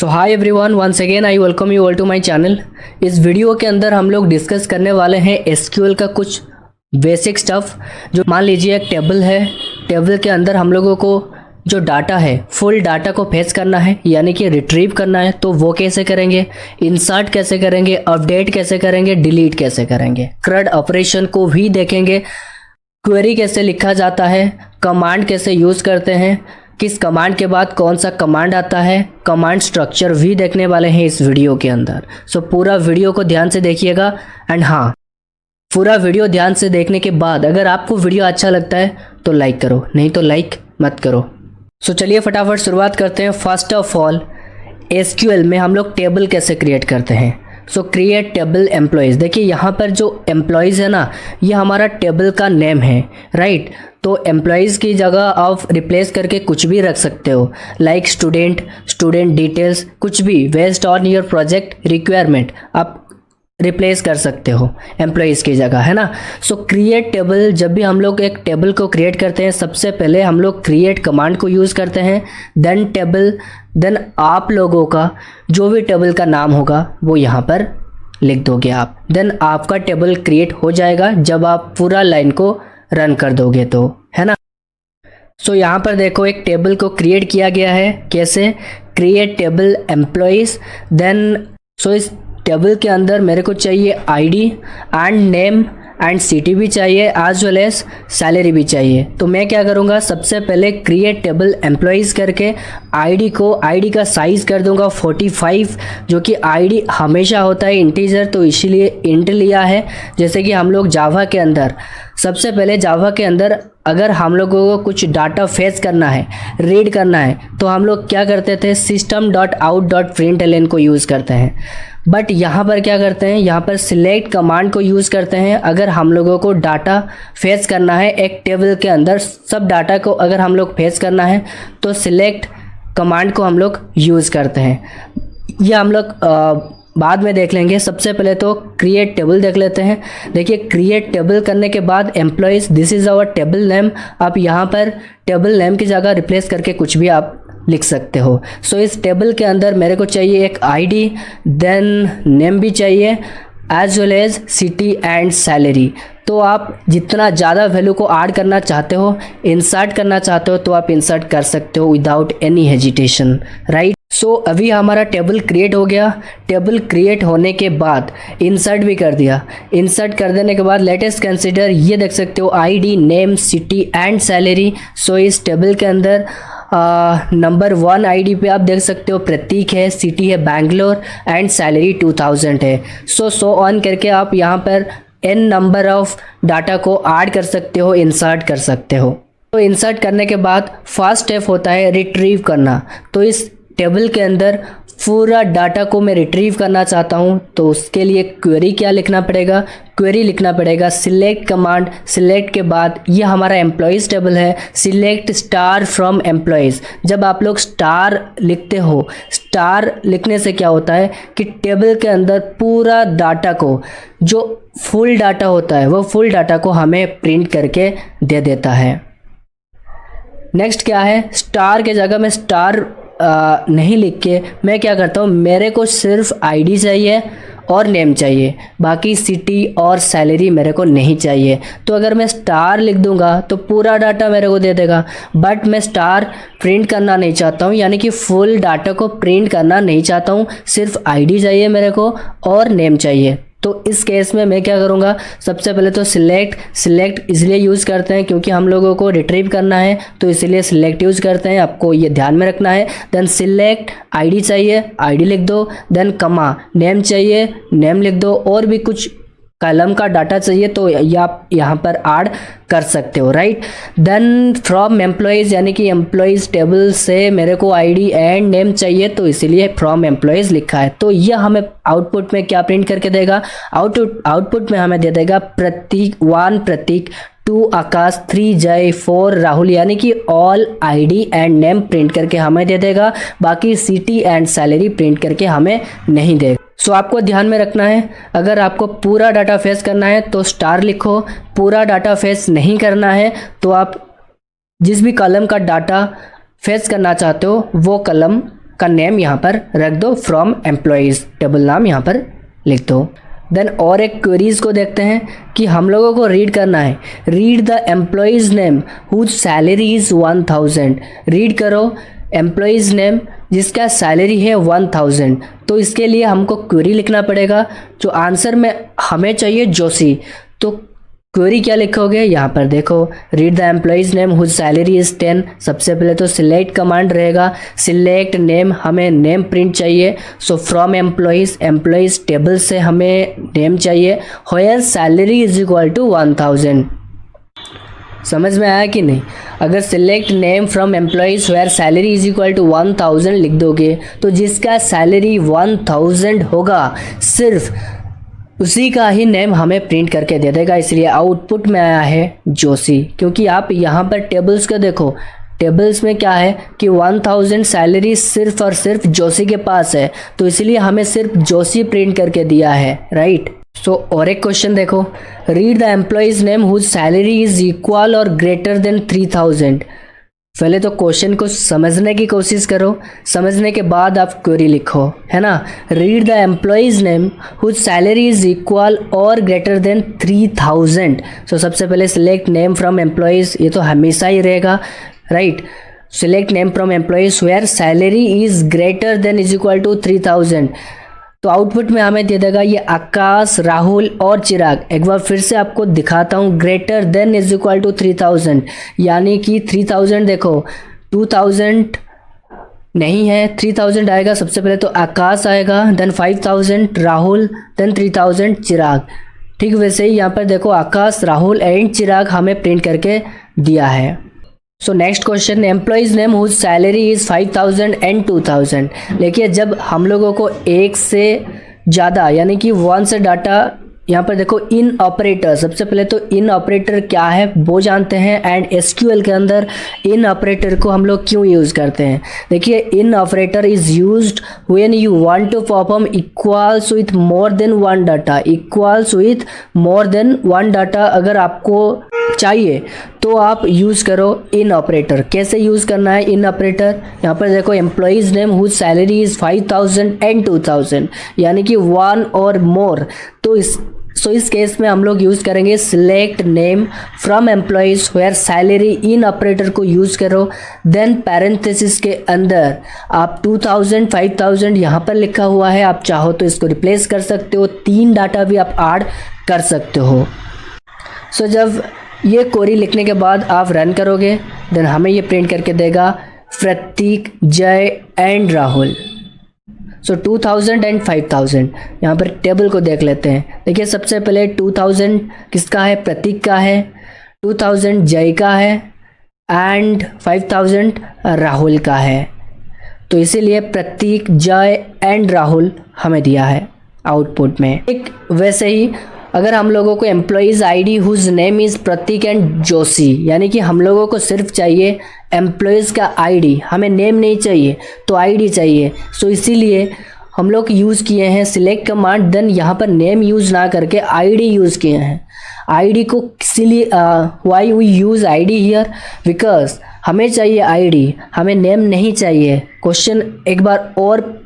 So hi everyone, once again I welcome you all to my channel. इस video के अंदर हम लोग डिस्कस करने वाले हैं एसक्यूएल का कुछ बेसिक स्टफ। जो मान लीजिए एक टेबल है, टेबल के अंदर हम लोगों को जो डाटा है फुल डाटा को फेच करना है, यानी कि रिट्रीव करना है। तो वो कैसे करेंगे, इंसर्ट कैसे करेंगे, अपडेट कैसे करेंगे, डिलीट कैसे करेंगे, CRUD ऑपरेशन को भी देखेंगे, क्वेरी कैसे लिखा जाता है, कमांड कैसे यूज़ करते हैं, किस कमांड के बाद कौन सा कमांड आता है, कमांड स्ट्रक्चर भी देखने वाले हैं इस वीडियो के अंदर। सो पूरा वीडियो को ध्यान से देखिएगा। एंड हाँ, पूरा वीडियो ध्यान से देखने के बाद अगर आपको वीडियो अच्छा लगता है तो लाइक करो, नहीं तो लाइक मत करो। सो चलिए फटाफट शुरुआत करते हैं। फर्स्ट ऑफ ऑल, एसक्यूएल में हम लोग टेबल कैसे क्रिएट करते हैं। सो क्रिएट टेबल एम्प्लॉयज़। देखिए यहाँ पर जो एम्प्लॉयज़ है ना, ये हमारा टेबल का नेम है, राइट। तो एम्प्लॉयज़ की जगह आप रिप्लेस करके कुछ भी रख सकते हो, लाइक स्टूडेंट, स्टूडेंट डिटेल्स, कुछ भी based on your project requirement आप रिप्लेस कर सकते हो एम्प्लॉयज़ की जगह, है ना। सो क्रिएट टेबल, जब भी हम लोग एक टेबल को क्रिएट करते हैं सबसे पहले हम लोग क्रिएट कमांड को यूज़ करते हैं। देन टेबल, देन आप लोगों का जो भी टेबल का नाम होगा वो यहाँ पर लिख दोगे आप। देन आपका टेबल क्रिएट हो जाएगा जब आप पूरा लाइन को रन कर दोगे तो, है ना। सो यहाँ पर देखो एक टेबल को क्रिएट किया गया है। कैसे, क्रिएट टेबल एम्प्लॉयज़। देन इस टेबल के अंदर मेरे को चाहिए ID and name and city भी चाहिए, एज वेल एज सैलरी भी चाहिए। तो मैं क्या करूँगा, सबसे पहले क्रिएट टेबल एम्प्लॉयज़ करके आईडी का साइज़ कर दूंगा 45, जो कि आईडी हमेशा होता है इंटीजर, तो इसीलिए इंट लिया है। जैसे कि हम लोग जावा के अंदर सबसे पहले जावा के अंदर अगर हम लोगों को कुछ डाटा फेच करना है, रीड करना है, तो हम लोग क्या करते थे, system.out.println को यूज़ करते हैं। बट यहाँ पर क्या करते हैं, यहाँ पर सिलेक्ट कमांड को यूज़ करते हैं। अगर हम लोगों को डाटा फेच करना है एक टेबल के अंदर, सब डाटा को अगर हम लोग फेच करना है तो सिलेक्ट कमांड को हम लोग यूज़ करते हैं। यह हम लोग बाद में देख लेंगे। सबसे पहले तो क्रिएट टेबल देख लेते हैं। देखिए क्रिएट टेबल करने के बाद employees, this is our table name. आप यहाँ पर टेबल नेम की जगह रिप्लेस करके कुछ भी आप लिख सकते हो। सो इस टेबल के अंदर मेरे को चाहिए एक आईडी, देन नेम भी चाहिए, as well as city and salary. तो आप जितना ज़्यादा वैल्यू को ऐड करना चाहते हो, इंसर्ट करना चाहते हो, तो आप इंसर्ट कर सकते हो विदाउट एनी हेजिटेशन, राइट। सो अभी हमारा टेबल क्रिएट हो गया। टेबल क्रिएट होने के बाद इंसर्ट भी कर दिया। इंसर्ट कर देने के बाद लेटेस्ट कंसीडर, ये देख सकते हो ID, name, city and salary. So इस टेबल के अंदर नंबर 1 आईडी पे आप देख सकते हो प्रतीक है, सिटी है बैंगलोर एंड सैलरी 2000 है। सो ऑन करके आप यहाँ पर n नंबर ऑफ डाटा को ऐड कर सकते हो, इंसर्ट कर सकते हो। तो इंसर्ट करने के बाद फर्स्ट स्टेप होता है रिट्रीव करना। तो इस टेबल के अंदर पूरा डाटा को मैं रिट्रीव करना चाहता हूँ, तो उसके लिए क्वेरी क्या लिखना पड़ेगा, क्वेरी लिखना पड़ेगा सिलेक्ट कमांड। सिलेक्ट के बाद ये हमारा एम्प्लॉयज़ टेबल है, सिलेक्ट स्टार फ्रॉम एम्प्लॉयज़। जब आप लोग स्टार लिखते हो, स्टार लिखने से क्या होता है कि टेबल के अंदर पूरा डाटा को, जो फुल डाटा होता है वो फुल डाटा को हमें प्रिंट करके दे देता है। नेक्स्ट क्या है, स्टार के जगह में स्टार नहीं लिख के मैं क्या करता हूँ, मेरे को सिर्फ आईडी चाहिए और नेम चाहिए, बाकी सिटी और सैलरी मेरे को नहीं चाहिए। तो अगर मैं स्टार लिख दूंगा तो पूरा डाटा मेरे को दे देगा। बट मैं स्टार प्रिंट करना नहीं चाहता हूँ, यानी कि फुल डाटा को प्रिंट करना नहीं चाहता हूँ, सिर्फ आईडी चाहिए मेरे को और नेम चाहिए। तो इस केस में मैं क्या करूँगा, सबसे पहले तो सिलेक्ट इसलिए यूज़ करते हैं क्योंकि हम लोगों को रिट्रीव करना है, तो इसीलिए सिलेक्ट यूज़ करते हैं, आपको ये ध्यान में रखना है। देन सिलेक्ट आईडी चाहिए, आईडी लिख दो। देन कमा, नेम चाहिए, नेम लिख दो। और भी कुछ कॉलम का डाटा चाहिए तो आप यहाँ पर ऐड कर सकते हो, राइट। देन फ्रॉम एम्प्लॉयज़, यानी कि एम्प्लॉयज़ टेबल से मेरे को आईडी एंड नेम चाहिए, तो इसीलिए फ्रॉम एम्प्लॉयज़ लिखा है। तो यह हमें आउटपुट में क्या प्रिंट करके देगा, आउटपुट में हमें दे देगा प्रतीक 1 प्रतीक, 2 आकाश, 3 जय, 4 राहुल, यानी कि all ID and name print करके हमें दे देगा, बाकी सिटी एंड सैलरी प्रिंट करके हमें नहीं देगा। सो आपको ध्यान में रखना है, अगर आपको पूरा डाटा फेच करना है तो स्टार लिखो, पूरा डाटा फेच नहीं करना है तो आप जिस भी कॉलम का डाटा फेच करना चाहते हो वो कॉलम का नेम यहाँ पर रख दो, फ्रॉम एम्प्लॉयज़ टेबल नाम यहाँ पर लिख दो। देन और एक क्वेरीज को देखते हैं कि हम लोगों को रीड करना है, read the employees name whose salary is 1000। Read करो एम्प्लॉयज़ नेम जिसका सैलरी है 1000। तो इसके लिए हमको क्वेरी लिखना पड़ेगा, जो आंसर में हमें चाहिए जोशी। तो क्वेरी क्या लिखोगे, यहाँ पर देखो, read the employees name whose salary is 10। सबसे पहले तो सिलेक्ट कमांड रहेगा, सिलेक्ट नेम, हमें नेम प्रिंट चाहिए। सो फ्रॉम एम्प्लॉयज़ टेबल से हमें नेम चाहिए, where salary is equal to 1000। समझ में आया कि नहीं? अगर select name from employees where salary is equal to 1000 लिख दोगे तो जिसका सैलरी 1000 होगा सिर्फ उसी का ही नेम हमें प्रिंट करके दे देगा। इसलिए आउटपुट में आया है जोशी। क्योंकि आप यहाँ पर टेबल्स को देखो, टेबल्स में क्या है कि 1000 सैलरी सिर्फ और सिर्फ जोशी के पास है, तो इसलिए हमें सिर्फ जोशी प्रिंट करके दिया है, राइट। सो और एक क्वेश्चन देखो, read the employees name whose salary is equal or greater than 3000। पहले तो क्वेश्चन को समझने की कोशिश करो, समझने के बाद आप क्वेरी लिखो, है ना। Read the employees name whose salary is equal or greater than 3000। So सबसे पहले सिलेक्ट नेम फ्रॉम एम्प्लॉयज़, ये तो हमेशा ही रहेगा, right. Select name from employees where salary is greater than is equal to 3000। तो आउटपुट में हमें दे देगा ये आकाश, राहुल और चिराग। एक बार फिर से आपको दिखाता हूँ, greater than is equal to 3000, यानी कि 3000 देखो 2000 नहीं है, 3000 आएगा। सबसे पहले तो आकाश आएगा, देन 5000 राहुल, देन 3000 चिराग। ठीक वैसे ही यहाँ पर देखो आकाश, राहुल एंड चिराग हमें प्रिंट करके दिया है। So next question, employees name whose salary is 5000 and 2000। देखिए जब हम लोगों को एक से ज़्यादा यानी कि 1 से डाटा, यहाँ पर देखो इन ऑपरेटर, सबसे पहले तो इन ऑपरेटर क्या है वो जानते हैं, एंड एसक्यूएल के अंदर इन ऑपरेटर को हम लोग क्यों यूज़ करते हैं। देखिए in operator is used when you want to perform equals with more than 1 data. Equals with more than 1 data अगर आपको चाहिए तो आप यूज़ करो इन ऑपरेटर। कैसे यूज़ करना है इन ऑपरेटर, यहाँ पर देखो employees name whose salary is 5000 and 2000, यानी कि 1 और मोर। तो इस केस में हम लोग यूज़ करेंगे select name from employees where salary, in operator को यूज़ करो। देन पैरेंथेसिस के अंदर आप 2000 5000 यहाँ पर लिखा हुआ है, आप चाहो तो इसको रिप्लेस कर सकते हो, 3 डाटा भी आप ऐड कर सकते हो। सो जब ये क्वेरी लिखने के बाद आप रन करोगे, देन हमें ये प्रिंट करके देगा प्रतीक, जय एंड राहुल। सो 2000 एंड 5000 यहाँ पर टेबल को देख लेते हैं। देखिए सबसे पहले 2000 किसका है, प्रतीक का है, 2000 जय का है एंड 5000 राहुल का है। तो इसीलिए प्रतीक, जय एंड राहुल हमें दिया है आउटपुट में। एक वैसे ही अगर हम लोगों को employees ID whose name is Prateek and Joshi, यानी कि हम लोगों को सिर्फ चाहिए एम्प्लॉयज़ का आईडी, हमें नेम नहीं चाहिए, तो आईडी चाहिए। सो इसीलिए हम लोग यूज़ किए हैं सिलेक्ट कमांड, देन यहाँ पर नेम यूज़ ना करके आईडी यूज़ किए हैं। आईडी को इसीलिए why we use ID here, because हमें चाहिए आईडी, हमें नेम नहीं चाहिए। क्वेश्चन एक बार और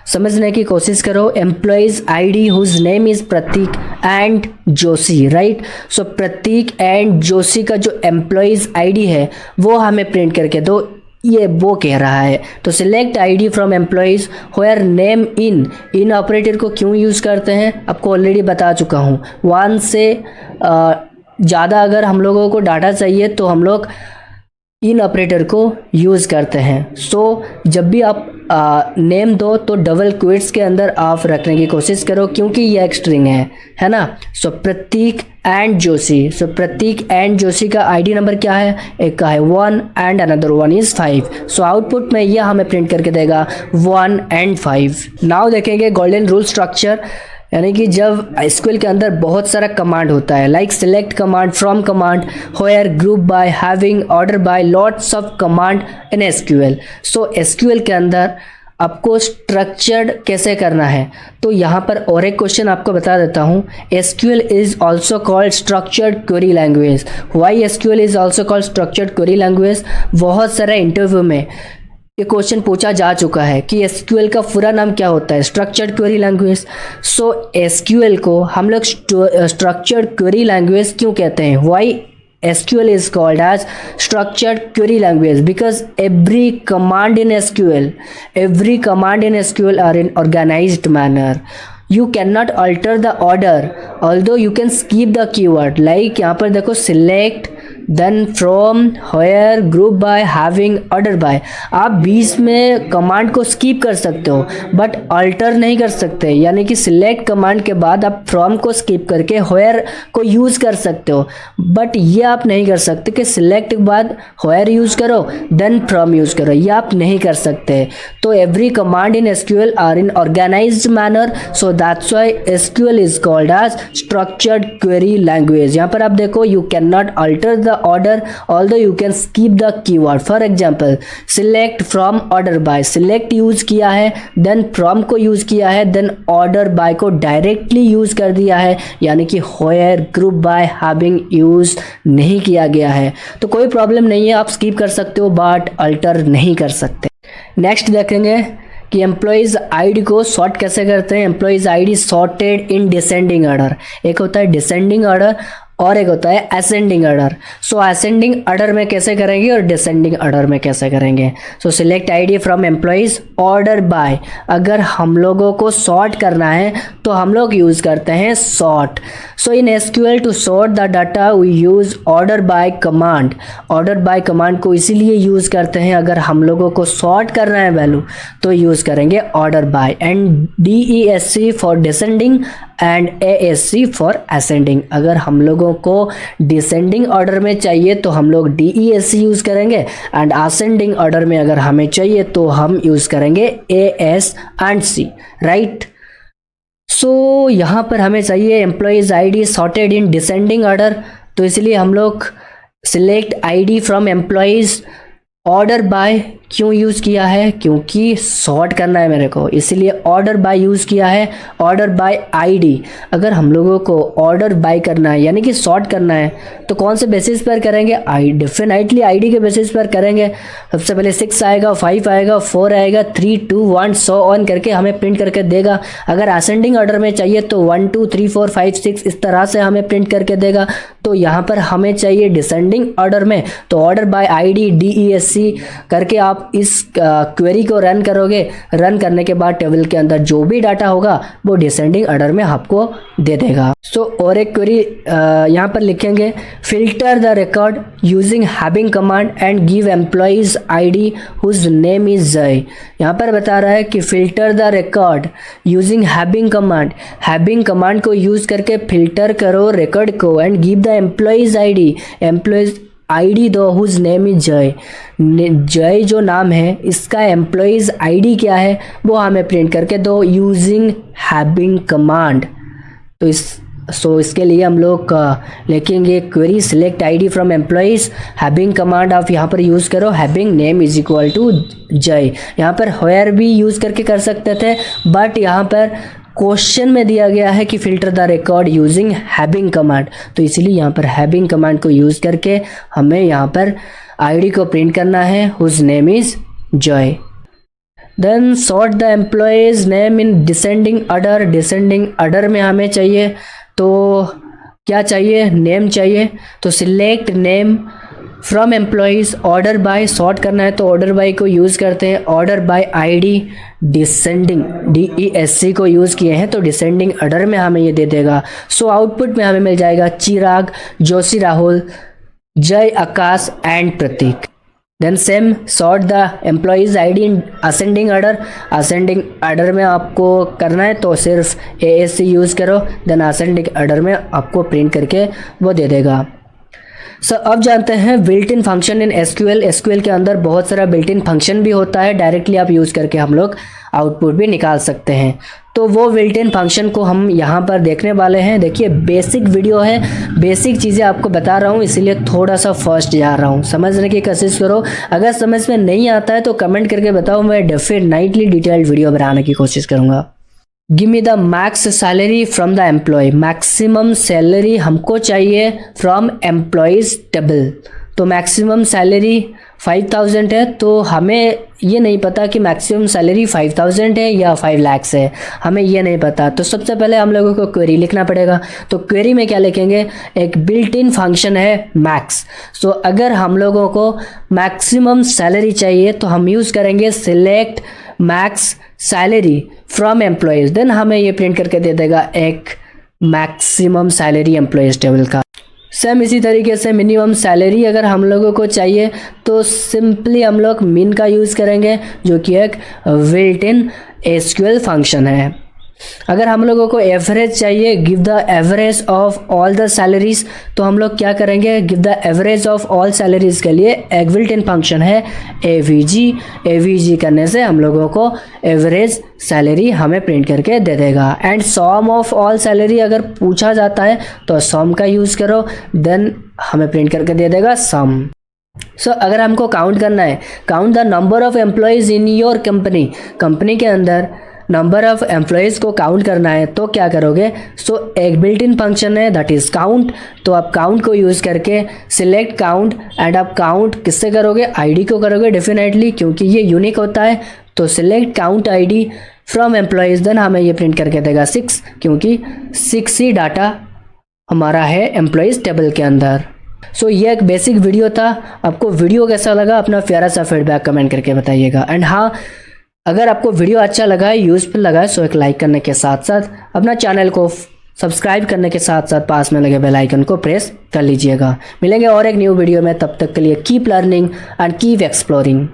समझने की कोशिश करो, employees ID whose name is Prateek and Joshi, right. So Prateek and Joshi का जो एम्प्लॉयज़ आईडी है वो हमें प्रिंट करके दो, ये वो कह रहा है। तो select ID from employees where name in operator को क्यों यूज़ करते हैं आपको ऑलरेडी बता चुका हूँ। 1 से ज़्यादा अगर हम लोगों को डाटा चाहिए तो हम लोग इन ऑपरेटर को यूज़ करते हैं। सो जब भी आप नेम दो तो डबल क्विट्स के अंदर आप रखने की कोशिश करो, क्योंकि ये एक स्ट्रिंग है ना। So Prateek and Joshi, so Prateek and Joshi का आईडी नंबर क्या है, एक का है 1 and another 1 is 5। So output में यह हमें प्रिंट करके देगा 1 एंड 5। नाउ देखेंगे गोल्डन रूल स्ट्रक्चर, यानी कि जब एसक्यूएल के अंदर बहुत सारा कमांड होता है, like select command, from command, where, group by, having, order by, lots of command in SQL. So SQL के अंदर आपको स्ट्रक्चर्ड कैसे करना है, तो यहाँ पर और एक क्वेश्चन आपको बता देता हूँ। SQL is also called structured query language. Why SQL is also called structured query language, बहुत सारे इंटरव्यू में ये क्वेश्चन पूछा जा चुका है कि एसक्यूएल का पूरा नाम क्या होता है, स्ट्रक्चर्ड क्वेरी लैंग्वेज। सो एसक्यूएल को हम लोग स्ट्रक्चर्ड क्वेरी लैंग्वेज क्यों कहते हैं? Why SQL is called as structured query language? Because every command in SQL are in organized manner. You cannot alter the order, although you can skip the keyword. Like यहाँ पर देखो select, then from, where, group by, having, order by। आप बीच में command को skip कर सकते हो but alter नहीं कर सकते, यानी कि सिलेक्ट कमांड के बाद आप फ्रॉम को स्किप करके where को यूज़ कर सकते हो, बट ये आप नहीं कर सकते कि सिलेक्ट के बाद where यूज़ करो देन फ्रॉम यूज़ करो, ये आप नहीं कर सकते। तो every command in SQL are in organised manner, so that's why SQL is called as structured query language. यहाँ पर आप देखो you can not alter the order although you can skip the keyword। for example select from order by, select use किया है then from को use किया है then order by को डायरेक्टली यूज कर दिया है, यानी कि where, group by, having use नहीं किया गया है। तो कोई प्रॉब्लम नहीं है, आप स्किप कर सकते हो बट अल्टर नहीं कर सकते। नेक्स्ट देखेंगे कि एम्प्लॉइज आईडी को सॉर्ट कैसे करते हैं। Employees ID sorted in descending order, एक होता है डिसेंडिंग ऑर्डर और एक होता है असेंडिंग ऑर्डर। सो असेंडिंग ऑर्डर में कैसे करेंगे और डिसेंडिंग ऑर्डर में कैसे करेंगे? सो select ID from employees order bye, अगर हम लोगों को सॉर्ट करना है तो हम लोग यूज़ करते हैं sort. So in SQL to sort the data we use order by command. Order by command को इसीलिए यूज़ करते हैं, अगर हम लोगों को सॉर्ट करना है वैल्यू तो यूज़ करेंगे order by. And DESC for descending and ASC for ascending. अगर हम लोगों को डिसेंडिंग ऑर्डर में चाहिए तो हम लोग DESC यूज़ करेंगे एंड असेंडिंग ऑर्डर में अगर हमें चाहिए तो हम यूज़ करेंगे AS एंड C, राइट। सो यहाँ पर हमें चाहिए employees ID sorted in descending order, तो इसलिए हम लोग select ID from employees order bye क्यों यूज़ किया है? क्योंकि सॉर्ट करना है मेरे को, इसीलिए ऑर्डर बाय यूज़ किया है। ऑर्डर बाय आईडी, अगर हम लोगों को ऑर्डर बाय करना है यानी कि सॉर्ट करना है तो कौन से बेसिस पर करेंगे? डेफिनेटली आईडी के बेसिस पर करेंगे। सबसे पहले 6 आएगा, 5 आएगा, 4 आएगा, 3, 2, 1 सो ऑन करके हमें प्रिंट करके देगा। अगर असेंडिंग ऑर्डर में चाहिए तो 1, 2, 3, 4, 5, 6 इस तरह से हमें प्रिंट करके देगा। तो यहाँ पर हमें चाहिए डिसेंडिंग ऑर्डर में, तो ऑर्डर बाय आईडी DESC करके आप इस क्वेरी को रन करोगे। रन करने के बाद टेबल के अंदर जो भी डाटा होगा वो डिसेंडिंग ऑर्डर में आपको दे देगा। सो और एक क्वेरी यहाँ पर लिखेंगे filter the record using having command and give employees ID whose name is Jay. यहाँ पर बता रहा है कि filter the record using having command, having command को यूज करके फिल्टर करो रिकॉर्ड को and give the employees ID, employees ID दो whose name is Jay. Jay जो नाम है इसका एम्प्लॉइज आईडी क्या है वो हमें प्रिंट करके दो यूजिंग हैविंग कमांड। तो इसके लिए हम लोग लिखेंगे query select ID from employees having command आप यहाँ पर यूज़ करो having name is equal to Jay. यहाँ पर वेयर भी यूज़ करके कर सकते थे बट यहाँ पर क्वेश्चन में दिया गया है कि filter the record using having command, तो इसीलिए यहाँ पर हैविंग कमांड को यूज़ करके हमें यहाँ पर आईडी को प्रिंट करना है whose name is Joy. Then sort the employees name in descending order, descending order में हमें चाहिए तो क्या चाहिए? नेम चाहिए। तो select name from employees order by, sort करना है तो ऑर्डर बाय को यूज़ करते हैं। Order by ID descending DESC को यूज़ किए हैं तो डिसेंडिंग ऑर्डर में हमें ये दे देगा। सो आउटपुट में हमें मिल जाएगा चिराग, Joshi Rahul, Jay Akash and Pratik. Then same sort the employees ID in ascending order, ascending order में आपको करना है तो सिर्फ ASC यूज़ करो, देन असेंडिंग ऑर्डर में आपको प्रिंट करके वो दे देगा। अब जानते हैं built in function in SQL के अंदर बहुत सारा बिल्ट इन फंक्शन भी होता है, डायरेक्टली आप यूज़ करके हम लोग आउटपुट भी निकाल सकते हैं। तो वो बिल्ट इन फंक्शन को हम यहाँ पर देखने वाले हैं। देखिए बेसिक वीडियो है, बेसिक चीज़ें आपको बता रहा हूँ इसलिए थोड़ा सा फर्स्ट जा रहा हूँ, समझने की कोशिश करो। अगर समझ में नहीं आता है तो कमेंट करके बताओ, मैं डेफिनेटली डिटेल्ड वीडियो बनाने की कोशिश करूँगा। Give me the max salary from the employee, maximum salary हमको चाहिए फ्रॉम एम्प्लॉयज़ टेबल। तो मैक्सिमम सैलरी 5000 है, तो हमें ये नहीं पता कि मैक्सिमम सैलरी 5000 है या 5 लाख है, हमें ये नहीं पता। तो सबसे पहले हम लोगों को क्वेरी लिखना पड़ेगा। तो क्वेरी में क्या लिखेंगे, एक बिल्ट इन फंक्शन है मैक्स। सो अगर हम लोगों को मैक्सिमम सैलरी चाहिए तो हम यूज़ करेंगे select max salary from employees, then हमें ये प्रिंट करके दे देगा एक मैक्सिमम सैलरी एम्प्लॉयज़ टेबल का। सेम इसी तरीके से मिनिमम सैलरी अगर हम लोगों को चाहिए तो सिंपली हम लोग मिन का यूज़ करेंगे, जो कि एक बिल्ट इन एसक्यूएल फंक्शन है। अगर हम लोगों को एवरेज चाहिए, give the average of all the salaries, तो हम लोग क्या करेंगे, give the average of all salaries के लिए एक बिल्ट इन फंक्शन है एवीजी। एवीजी करने से हम लोगों को एवरेज सैलरी हमें प्रिंट करके दे देगा। एंड सॉम ऑफ ऑल सैलरी अगर पूछा जाता है तो सॉम का यूज़ करो, देन हमें प्रिंट करके दे देगा सम। सो अगर हमको काउंट करना है, count the number of employees in your company, company के अंदर नंबर ऑफ एम्प्लॉयज़ को काउंट करना है तो क्या करोगे, सो एक बिल्ट इन फंक्शन है दैट इज़ काउंट। तो आप काउंट को यूज़ करके सिलेक्ट काउंट, एंड आप काउंट किससे करोगे, आईडी को करोगे डेफिनेटली, क्योंकि ये यूनिक होता है। तो select count ID from employees, then हमें ये प्रिंट करके देगा 6, क्योंकि 6 ही डाटा हमारा है एम्प्लॉयज़ टेबल के अंदर। सो ये एक बेसिक वीडियो था। आपको वीडियो कैसा लगा अपना प्यारा सा फीडबैक कमेंट करके बताइएगा। एंड हाँ, अगर आपको वीडियो अच्छा लगा है, यूज़फुल लगा है, सो एक लाइक करने के साथ साथ अपना चैनल को सब्सक्राइब करने के साथ साथ पास में लगे बेल आइकन को प्रेस कर लीजिएगा। मिलेंगे और एक न्यू वीडियो में, तब तक के लिए keep learning and keep exploring.